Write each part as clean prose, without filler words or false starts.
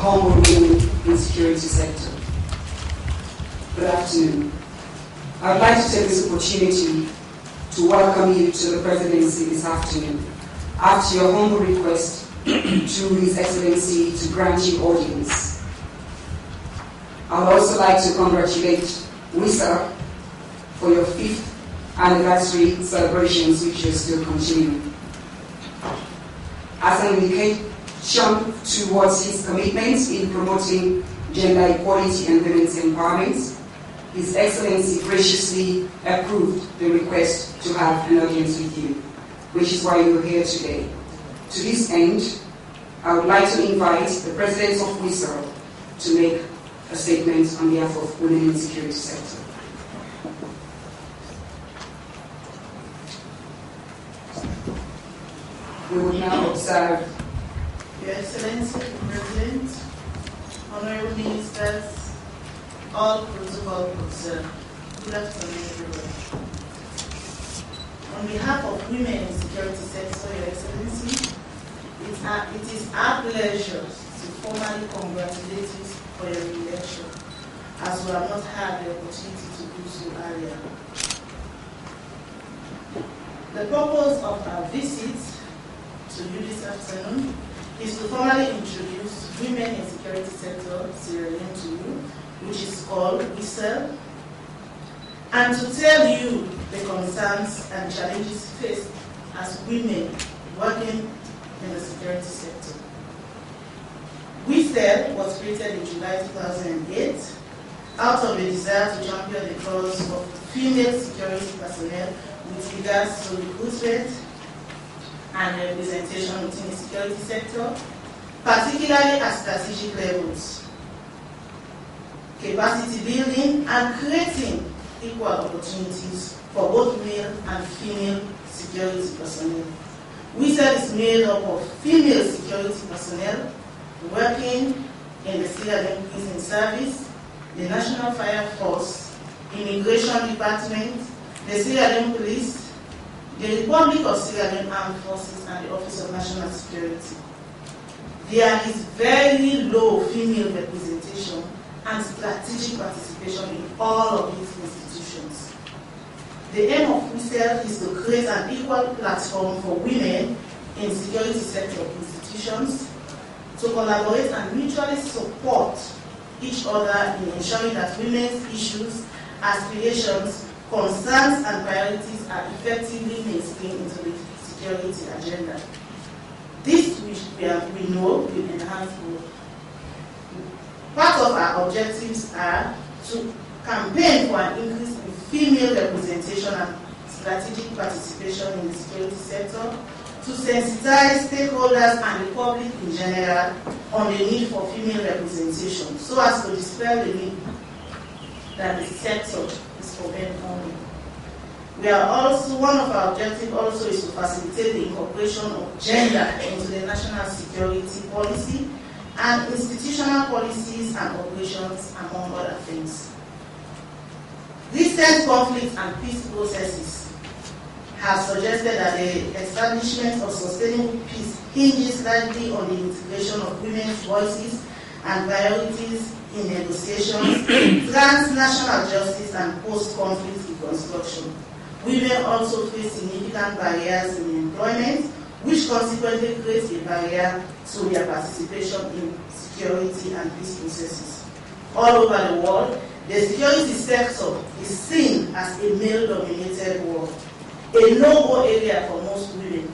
humble women in the security sector. Good afternoon. I would like to take this opportunity to welcome you to the presidency this afternoon, after your humble request to His Excellency to grant you audience. I would also like to congratulate WISA for your 5th anniversary celebrations, which are still continuing. As an indication towards his commitment in promoting gender equality and women's empowerment, His Excellency graciously approved the request to have an audience with you, which is why you're here today. To this end, I would like to invite the President of WISA to make a statement on behalf of women in the security sector. We will now observe. Your Excellency, President, Honorable Ministers, all protocol observed. Good afternoon, everyone. On behalf of women in the security sector, Your Excellency, it is our pleasure to formally congratulate you for your election, as we have not had the opportunity to do so earlier. The purpose of our visit to you this afternoon is to formally introduce women in the security sector, Sierra Leone, to you, which is called WISA, and to tell you the concerns and challenges faced as women working in the security sector. WISA was created in July 2008 out of a desire to champion the cause of female security personnel with regards to recruitment and representation within the security sector, particularly at strategic levels, capacity building, and creating equal opportunities for both male and female security personnel. WISA is made up of female security personnel working in the Sierra Leone Prison Service, the National Fire Force, Immigration Department, the Sierra Leone Police, the Republic of Sierra Leone Armed Forces, and the Office of National Security. There is very low female representation and strategic participation in all of these institutions. The aim of WISA is to create an equal platform for women in security sector institutions to collaborate and mutually support each other in ensuring that women's issues, aspirations, concerns, and priorities are effectively mainstreamed into the security agenda. This, which we know, will enhance growth. Part of our objectives are to campaign for an increase in female representation and strategic participation in the security sector, to sensitize stakeholders and the public in general on the need for female representation, so as to dispel the need that the sector is for men only. We are also, one of our objectives also is to facilitate the incorporation of gender into the national security policy and institutional policies and operations, among other things. Recent conflicts and peace processes have suggested that the establishment of sustainable peace hinges largely on the integration of women's voices and priorities in negotiations, transnational justice, and post-conflict reconstruction. Women also face significant barriers in employment, which consequently creates a barrier to their participation in security and peace processes. All over the world, the security sector is seen as a male-dominated world, a no-go area for most women.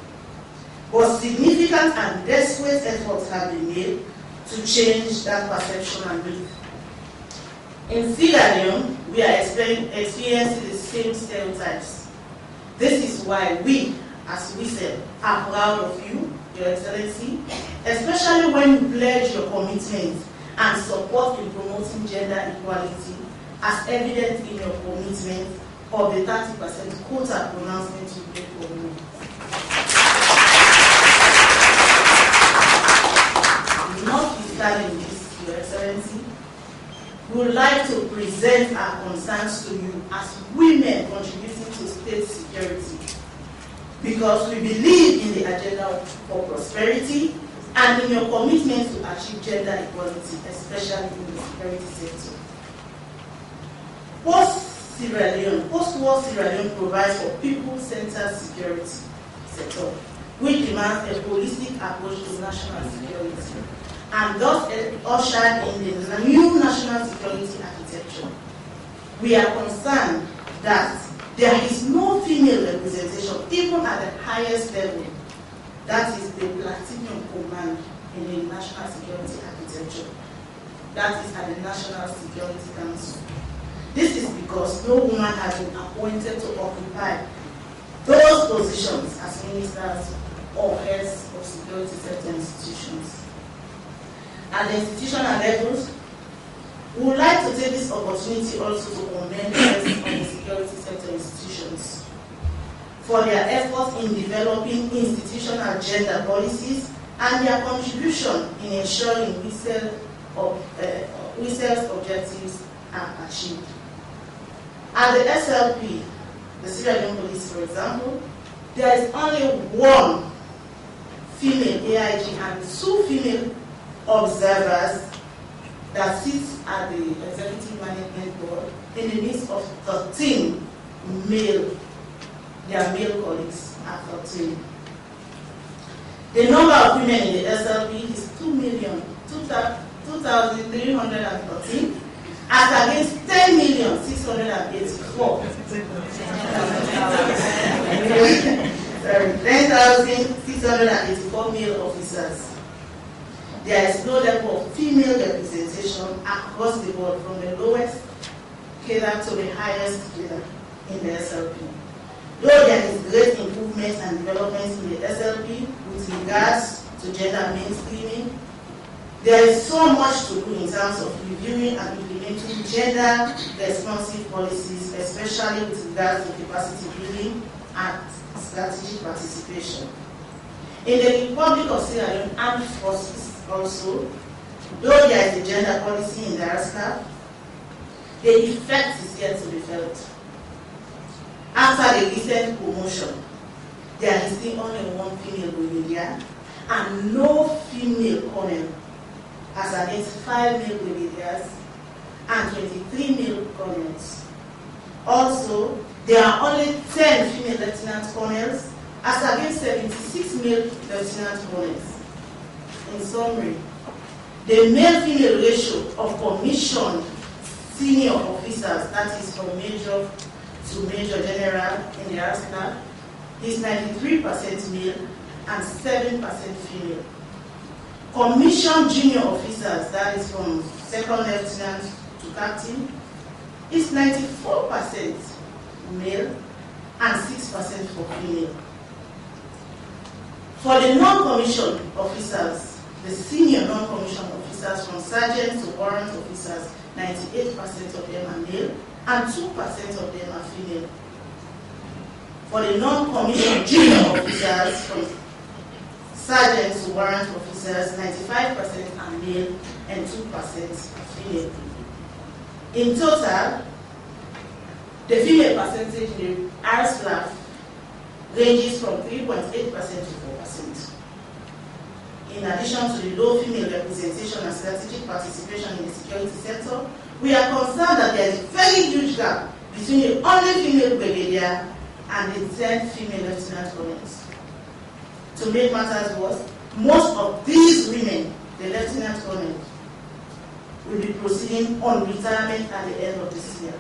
But significant and desperate efforts have been made to change that perception and myth. In Sierra Leone, we are experiencing the same stereotypes. This is why we, as we said, are proud of you, Your Excellency, especially when you pledge your commitment and support in promoting gender equality, as evident in your commitment of the 30% quota pronouncement you made for women. Notwithstanding this, Your Excellency, we would like to present our concerns to you as women contributing to state security, because we believe in the agenda for prosperity, and in your commitment to achieve gender equality, especially in the security sector. Post-war Sierra Leone provides for people-centered security sector, which demands a holistic approach to national security, and thus ushered in the new national security architecture. We are concerned that there is no female representation, even at the highest level, that is the platinum command in the national security architecture, that is at the National Security Council. This is because no woman has been appointed to occupy those positions as ministers or heads of security sector institutions. At the institutional levels, we would like to take this opportunity also to commend the heads of the security sector institutions for their efforts in developing institutional gender policies and their contribution in ensuring WISEL's objectives are achieved. At the SLP, the Sierra Leone Police, for example, there is only one female AIG and 2 female observers that sits at the executive management board in the midst of 13 male, their male colleagues are 13. The number of women in the SLP is 2,313 as against 10,684. 10,684 male officers. There is no level of female representation across the board, from the lowest cadre to the highest cadre in the SLP. Though there is great improvement and development in the SLP with regards to gender mainstreaming, there is so much to do in terms of reviewing and implementing gender-responsive policies, especially with regards to capacity building and strategic participation. In the Republic of Sierra Leone Armed Forces also, though there is a gender policy in the ARSCAP, the effect is yet to be felt. After the recent promotion, there is still only one female brigadier and no female colonel, as against 5 male brigadiers and 23 male colonels. Also, there are only 10 female lieutenant colonels as against 76 male lieutenant colonels. In summary, the male-female ratio of commissioned senior officers, that is from major to major general in the ARSCAP, is 93% male and 7% female. Commissioned junior officers, that is from second lieutenant to captain, is 94% male and 6% for female. For the non-commissioned officers, the senior non-commissioned officers from sergeant to warrant officers, 98% of them are male and 2% of them are female. For the non-commissioned junior officers from sergeant to warrant officers, 95% are male and 2% are female. In total, the female percentage in the ARSCAP ranges from 3.8% to 4%. In addition to the low female representation and strategic participation in the security sector, we are concerned that there is a very huge gap between the only female brigadier and the 10 female lieutenant colonels. To make matters worse, most of these women, the lieutenant colonel, will be proceeding on retirement at the end of this year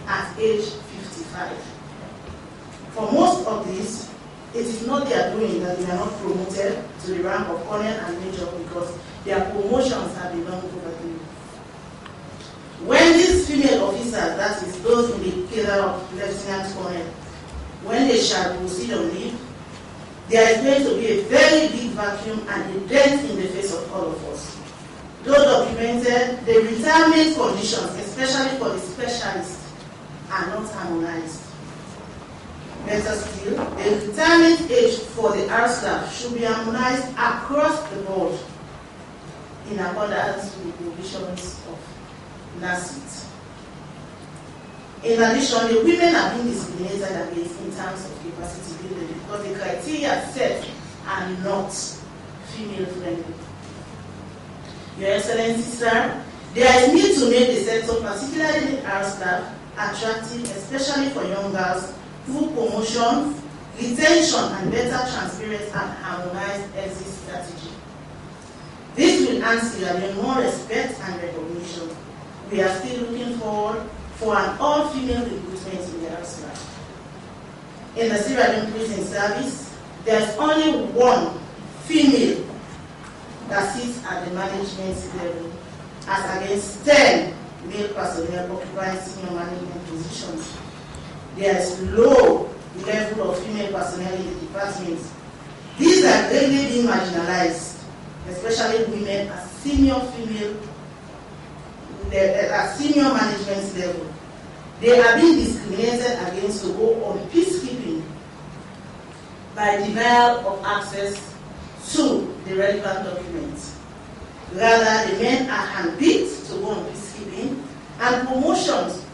at age 55. For most of these, it is not their doing that they are not promoted to the rank of colonel and major, because their promotions have been long overdue. When these female officers, that is those in the cadre of lieutenant colonel, when they shall proceed on leave, there is going to be a very big vacuum and a dent in the face of all of us. Though documented, the retirement conditions, especially for the specialists, are not harmonized. Better still, the retirement age for the ARSCAP should be harmonized across the board in accordance with the provisions of NACIT. In addition, the women are being discriminated against in terms of capacity building because the criteria set are not female-friendly. Your Excellency, sir, there is need to make the sector, particularly the our staff, attractive, especially for young girls, through promotion, retention, and better transparent and harmonized exit strategy. This will earn Sierra Leone more respect and recognition. We are still looking forward for an all-female recruitment in the Arsenal. In the Sierra Leone prison service, there is only one female that sits at the management level, as against 10 male personnel occupying senior management positions. There is low level of female personnel in the department. These are greatly being marginalized, especially women at senior management level. They are being discriminated against to go on peacekeeping by denial of access to the relevant documents. Rather, the men are handpicked to go on peacekeeping, and promotions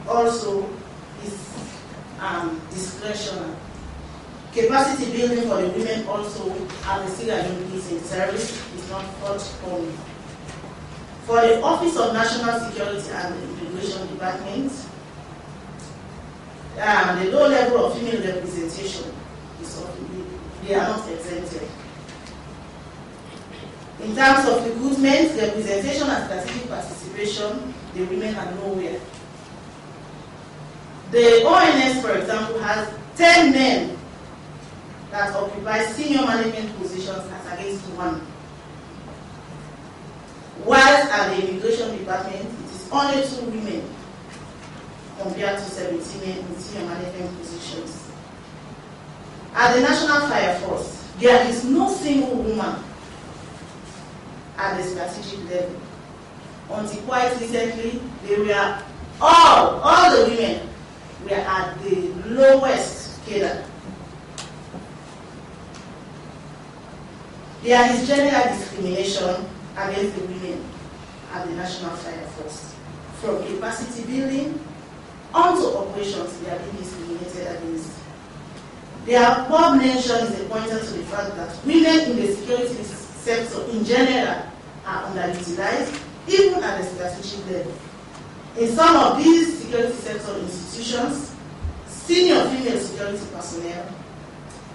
also is discretionary. Capacity building for the women also at the Sierra Leone Prison Service is not forthcoming. For the Office of National Security and the Immigration Department, the low level of female representation is they are not exempted. In terms of recruitment, representation and strategic participation, the women are nowhere. The ONS, for example, has 10 men that occupy senior management positions as against 1. Whilst at the Immigration Department, it is only 2 women compared to 17 men in senior management positions. At the National Fire Force, there is no single woman at the strategic level. Until quite recently, they were all the women were at the lowest cadre. There is general discrimination against the women at the National Fire Force. From capacity building onto operations, they are being discriminated against. Their above mention is a pointer to the fact that women in the security sector in general are underutilized, even at the strategic level. In some of these security sector institutions, senior female security personnel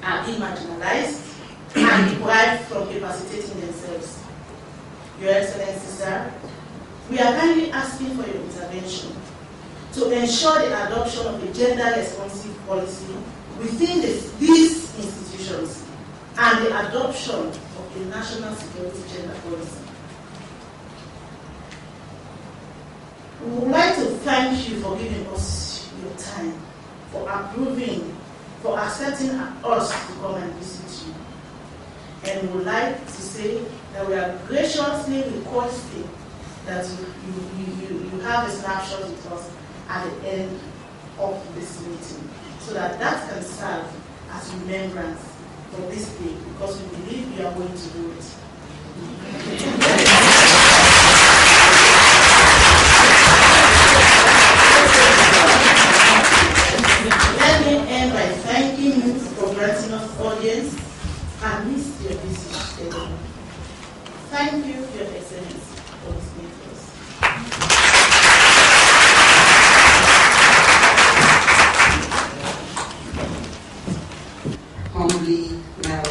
are being marginalized and deprived from capacitating themselves. Your Excellency, sir, we are kindly asking for your intervention to ensure the adoption of a gender-responsive policy within these institutions and the adoption of a national security gender policy. We would like to thank you for giving us your time, for accepting us to come and visit you. And we would like to say that we are graciously requesting that you have a snapshot with us at the end of this meeting, so that can serve as remembrance for this day, because we believe we are going to do it. Let me end by thanking you for granting us audience and miss your visit today. Thank you, Your Excellency, for listening to us. Humbly now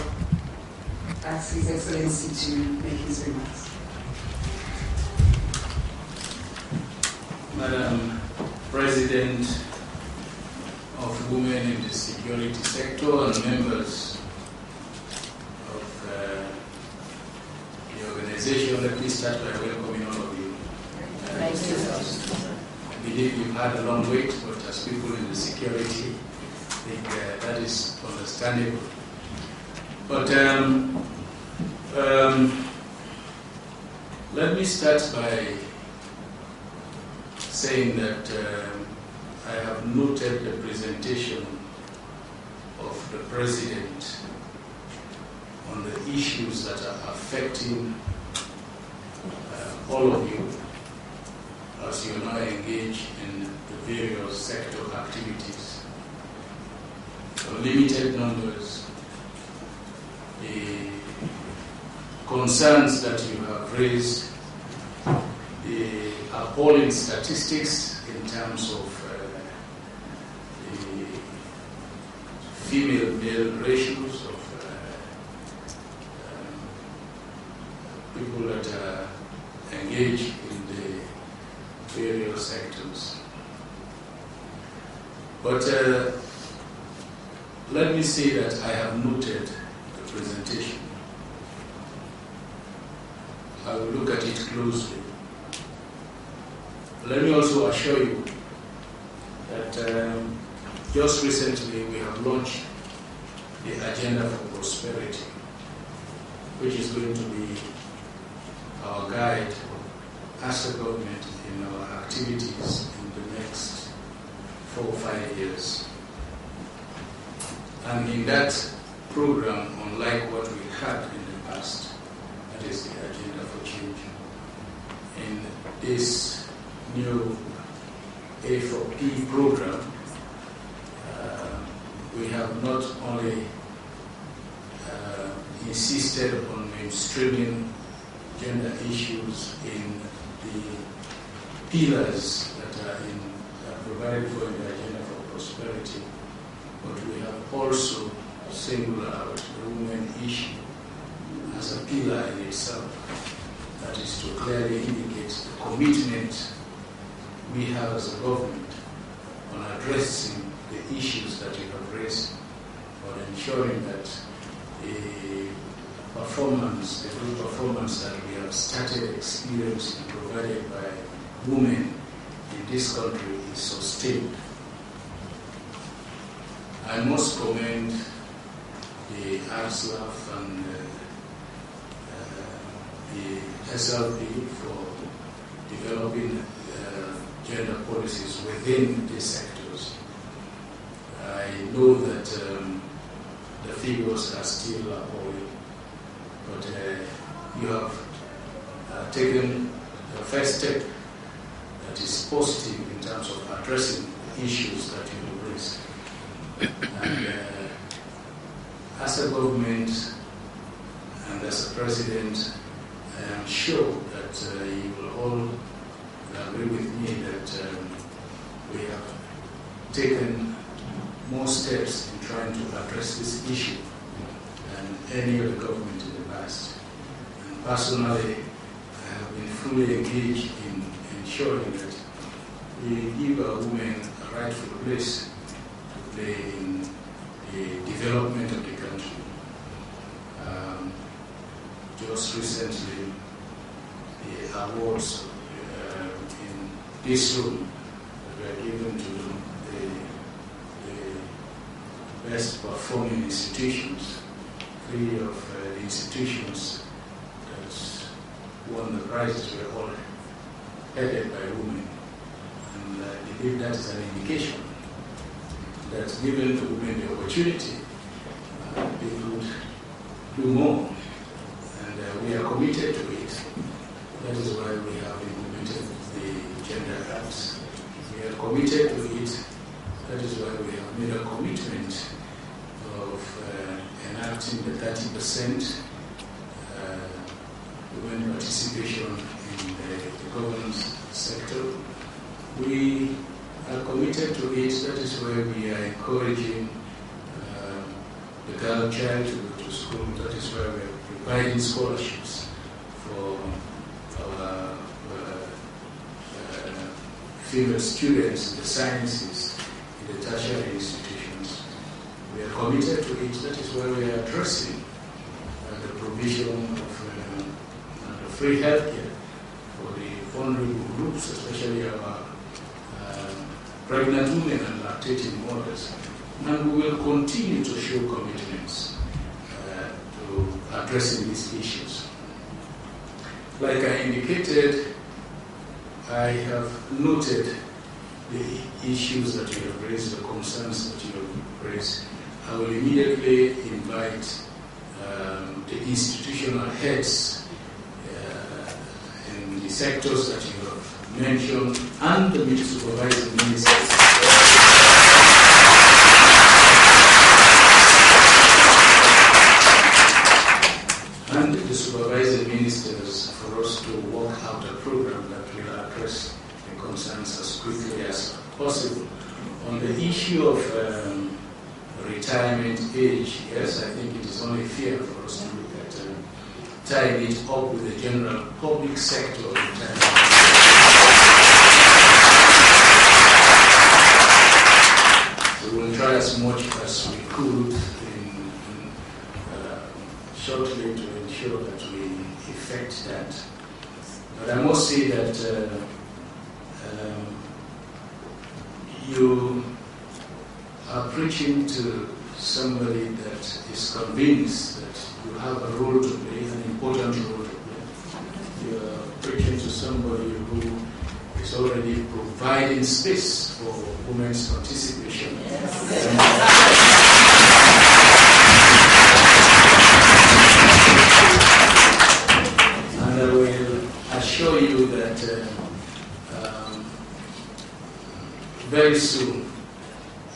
ask His Excellency to make his remarks. Madam President of Women in the Security Sector and members of the organization, let me start by welcoming all of you. Thank you. I believe you've had a long wait, but as people in the security, I think that is understandable. But let me start by saying that I have noted the presentation of the President on the issues that are affecting all of you as you now engage in the various sector activities. So limited numbers, the concerns that you have raised, the appalling statistics in terms of the female-male ratios of people that are engaged in the various sectors. But let me say that I have noted the presentation. I will look at it closely. Let me also assure you that just recently we have launched the Agenda for Prosperity, which is going to be our guide as a government in our activities in the next 4 or 5 years. And in that program, unlike what we had in the past, that is the Agenda for Change, in this new A4P program, we have not only insisted on mainstreaming gender issues in the pillars that are provided for in the Agenda for Prosperity, but we have also singled out the women issue as a pillar in itself. That is to clearly indicate the commitment we have as a government on addressing the issues that you have raised, on ensuring that the performance, the good performance that we have started experiencing provided by women in this country is sustained. I must commend the ASLAF and the SLP for developing gender policies within these sectors. I know that the figures are still appalling, but you have taken the first step that is positive in terms of addressing the issues that you have raised. And as a government and as a president, I am sure that you will all agree with me that we have taken more steps in trying to address this issue than any other government in the past. And personally, I have been fully engaged in ensuring that we give our women a rightful place to play in the development of the country. Just recently, the awards in this room were given to the best performing institutions. 3 of the institutions that won the prizes were all headed by women. And I believe that is an indication that given the women the opportunity, they could do more. And we are committed to it. That is why we have implemented the Gender Act. We are committed to it. That is why we have made a commitment of enacting the 30% women participation in the governance sector. We are committed to it. That is why we are encouraging the girl child to go to school. That is why we are providing scholarships for our female students in the sciences, in the tertiary institutions. We are committed to it. That is why we are addressing the provision of free healthcare for the vulnerable groups, especially our pregnant women and lactating mothers. And we will continue to show commitments to addressing these issues. Like I indicated, I have noted the issues that you have raised, the concerns that you have raised. I will immediately invite the institutional heads in the sectors that you have mentioned and the supervising ministers and the supervising quickly as possible. On the issue of retirement age, yes, I think it is only fair for us to look at tying it up with the general public sector retirement. So we'll try as much as we could shortly to ensure that we effect that. But I must say that you are preaching to somebody that is convinced that you have a role to play, an important role to play. You are preaching to somebody who is already providing space for women's participation. And I will assure you that very soon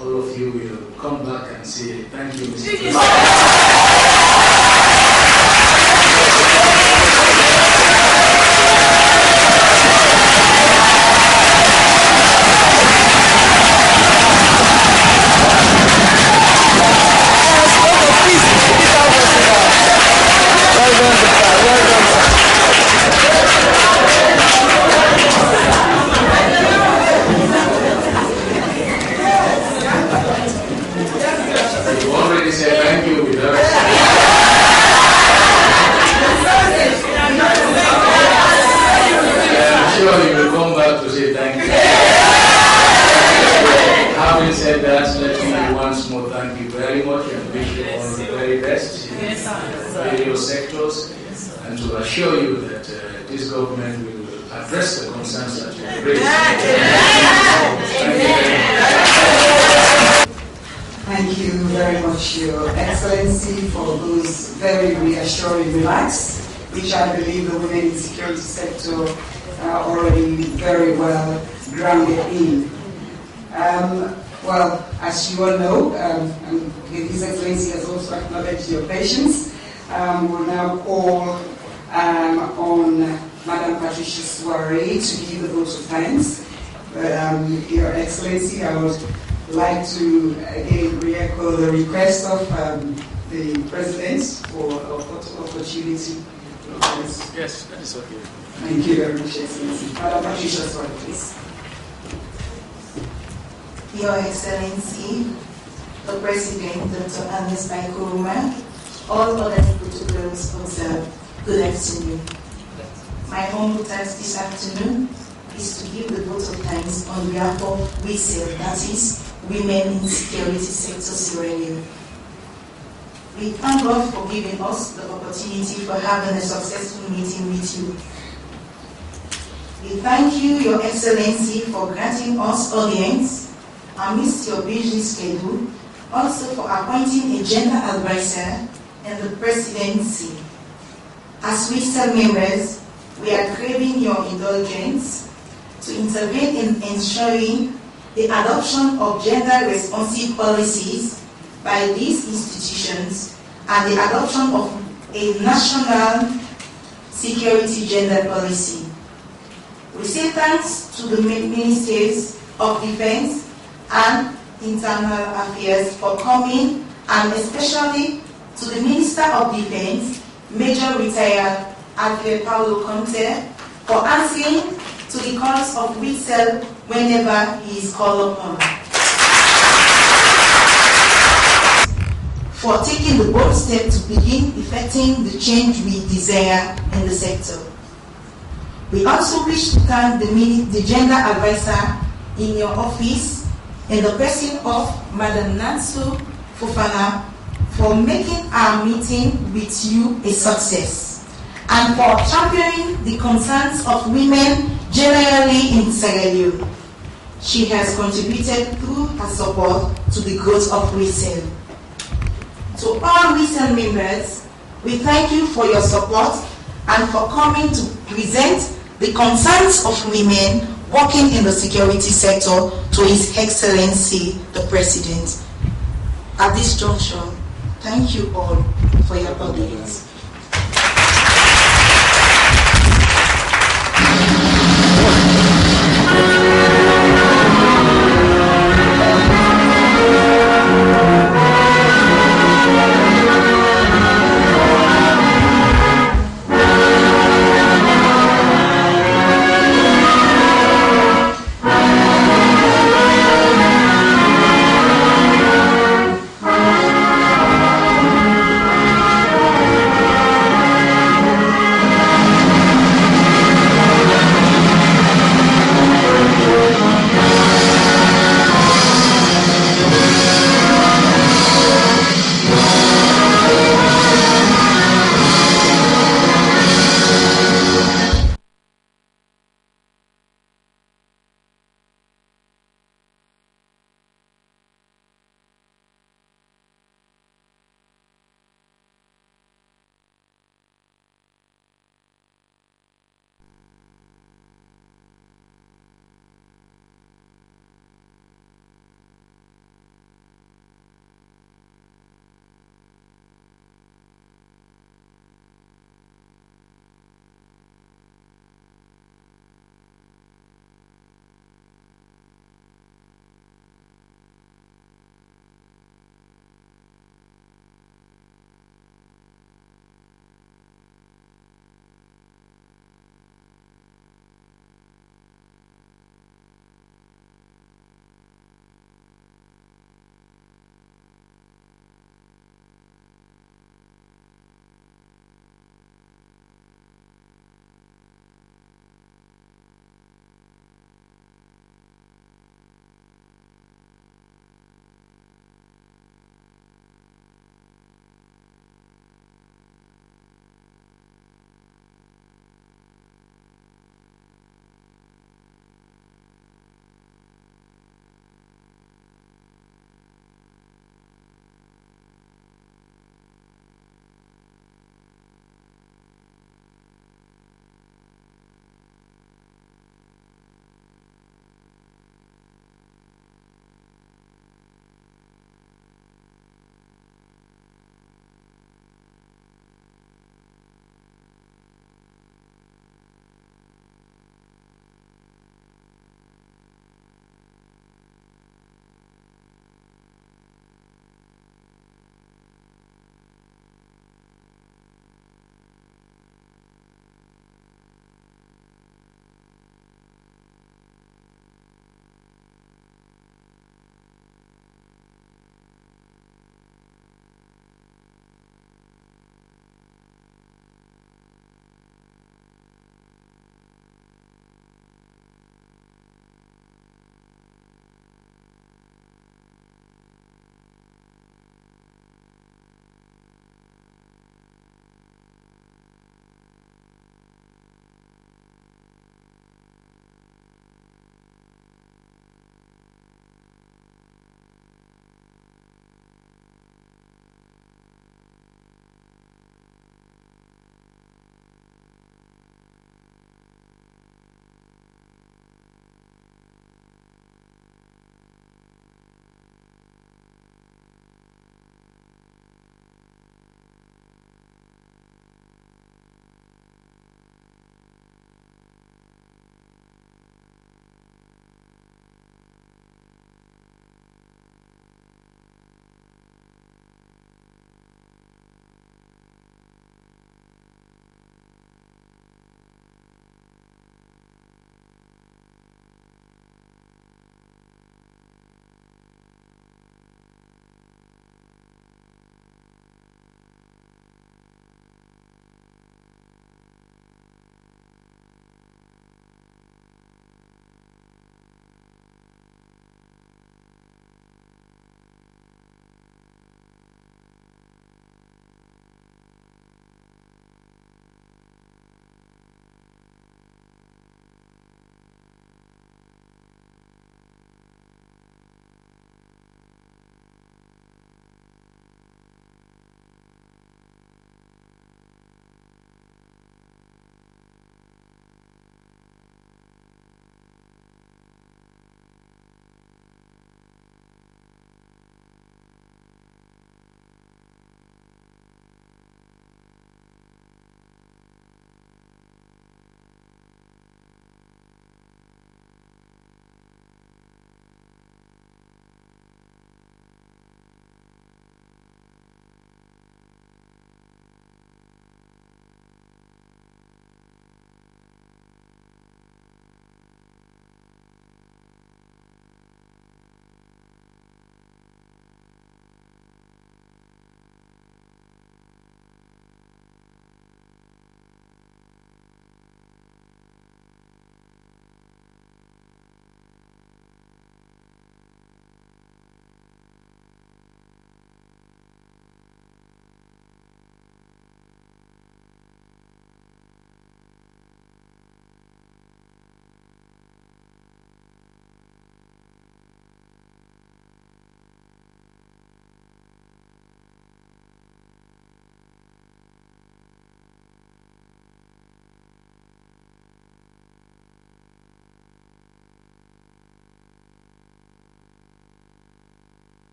all of you will come back and say, thank you, Mr. President. Having said that, let me once more thank you very much and wish you all the very best in various sectors, and to assure you that this government will address the concerns that you raised. Thank you very much, Your Excellency, for those very reassuring remarks, which I believe the women in the security sector are already very well grounded in. Well, as you all know, and His Excellency has also acknowledged your patience, we'll now call on Madam Patricia Soiree to give the vote of thanks. Your Excellency, I would like to again re-echo the request of the President for opportunity. Yes, that is okay. Thank you very much, Excellency. Madam Patricia Soiree, please. Your Excellency, the President, Dr. Agnes Baikoroma, all other protocols observed, good afternoon. My humble task this afternoon is to give the vote of thanks on behalf of WISEL, that is, Women in Security Sector Sierra Leone. We thank God for giving us the opportunity for having a successful meeting with you. We thank you, Your Excellency, for granting us audience amidst your busy schedule, also for appointing a gender advisor in the presidency. As WISEL members, we are craving your indulgence to intervene in ensuring the adoption of gender-responsive policies by these institutions and the adoption of a national security gender policy. We say thanks to the Ministries of Defense and Internal Affairs for coming, and especially to the Minister of Defense, Major Retired Alfred Paulo Conte, for answering to the calls of WISEL whenever he is called upon. For taking the bold step to begin effecting the change we desire in the sector. We also wish to thank the gender advisor in your office in the person of Madam Nansu Fofana for making our meeting with you a success and for championing the concerns of women generally in Sierra Leone. She has contributed through her support to the growth of WISEL. To all WISEL members, we thank you for your support and for coming to present the concerns of women working in the security sector to His Excellency, the President. At this juncture, thank you all for your audience.